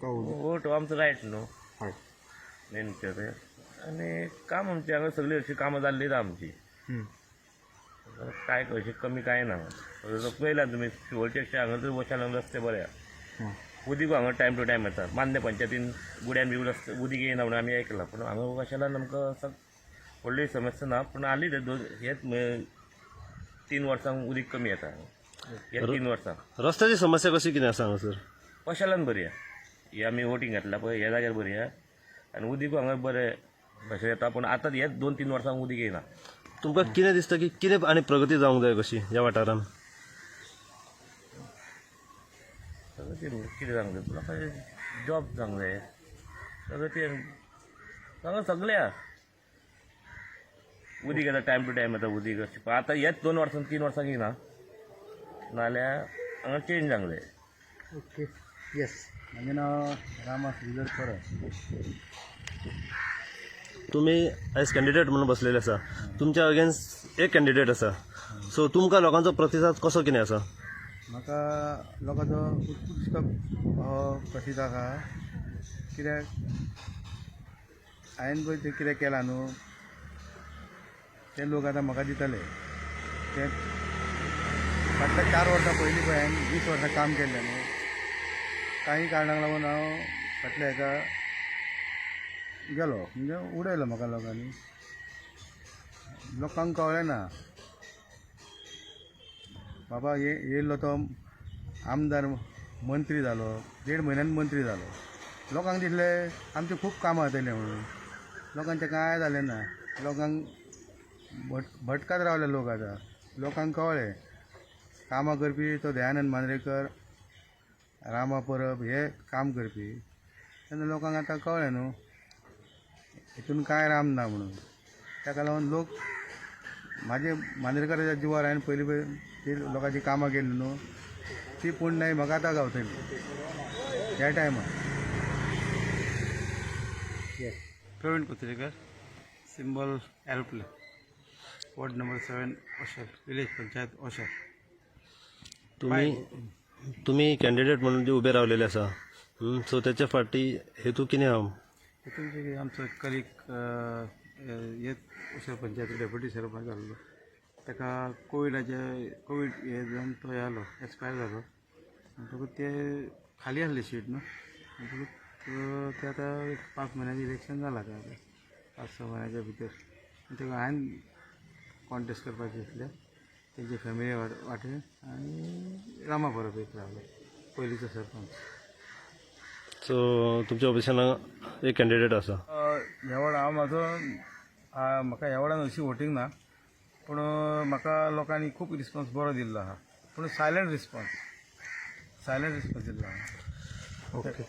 vote आमचं right न्हू हय नेमकें तें आनी काम आमची हांगा सगळीं अशीं कामां जाल्लीच आमची काय अशें कमी कांय ना पळयलां तुमी शिवोलचे अशें हांगा तर वशालांक रस्ते बरे आहा उदीक हांगा टायम टू टायम येता मान्य पंचायतीन गुड्यान बी रस्ते उदीक येयना म्हणून आमी आयकलां पूण हांगा वशालान आमकां व्हडली समस्या ना पूण हालीं हेच 3 वर्सांक उदीक कमी येता हे 3 वर्सां रस्त्याची समस्या कशी कितें आसा हांगासर वशालान बरी आहा ही आमी वोटींग घातला पळय ह्या जाग्यार बरी आहा आनी उदीक हांगा बरें अशें येता पूण आतां हेच 2-3 वर्सांक उदीक येयना तुमकां कितें दिसता की कितें आनी प्रगती जावंक जाय कशी ह्या वाठारांत कितें सांगता तुका जॉब जावंक जाय प्रगती हांगा सगळें आहा उदीक येता टायम टू टायम येता उदीक अशें पण आतां हेच 2 वर्सां 3 वर्सांक येयना नाल्यार हांगा चेंज जावंक जाय ओके येस म्हजें नांव रामा श्रीधर परब तुमी एज कॅन्डिडेट म्हणून बसलेले आसा तुमच्या अगेन्स्ट एक कॅन्डिडेट आसा सो तुमकां लोकांचो प्रतिसाद कसो कितें आसा म्हाका लोकांचो उत्कृश्ट प्रतिसाद आहा कित्याक हांवें पळय तें कितें केलां न्हू ते लोक आतां म्हाका दितले ते फाटल्या 4 वर्सां पयलीं पळय हांवें 20 वर्सां काम केल्लें न्हू काही कारणाक लागून हांव फाटल्या हेका गेलो म्हणजे उडयलो म्हाका लोकांनी लोकांक कळ्ळें ना बाबा येयल्लो तो आमदार मंत्री जालो 1.5 म्हयन्यान मंत्री जालो लोकांक दिसले आमचे खूब कामां जातलीं म्हणून लोकांचें कांय जालें ना लोकांक भटकात रावले लोक आतां लोकांक कळ्ळें कामां करपी तो दयानंद मांद्रेकर रामा परब हे काम करपी तेन्ना लोकांक आतां कळ्ळें न्हू हितून कांय राम ना म्हणून ताका लागून लोक म्हाजे मांद्रेकराच्या जिवार हांवें पयलीं ती लोकांची कामां केली न्हू ती पुण्य म्हाका आतां गावतली ह्या टायमार Praveen Kutrekar symbol aeroplane ward number 7 Oshar village panchayat Oshar तुम्ही कॅन्डिडेट म्हणून जे उबे रावलेले आसा सो तेच्या फाटी हेतू कितें आहा हितून आमचो कलीग हे ओशर पंचायत डेप्युटी सरपंच जाल्लो ताका कोवीड हे जावन तो जालो एक्सपायर जालो म्हणटकूच ते खाली आसले सीट न्हू म्हणटकूच ते आतां 5 म्हयन्याचें इलेक्शन जालां तें आतां 5-6 म्हयन्याच्या भितर तेका हांवें कॉन्टेस्ट करपाचें दिसलें तेंचे फॅमिली वाटेन आनी रामा परब एक रावलो पयलींचो सरपंच सो तुमच्या ऑफिसांत एक कॅन्डिडेट आसा ह्या वॉर्ड हांव म्हाका ह्या वॉर्डान अशी वोटींग ना पूण म्हाका लोकांनी खूब रिस्पॉन्स बरो दिल्लो आहा पूण सायलंट रिस्पॉन्स दिल्लो आहा ओके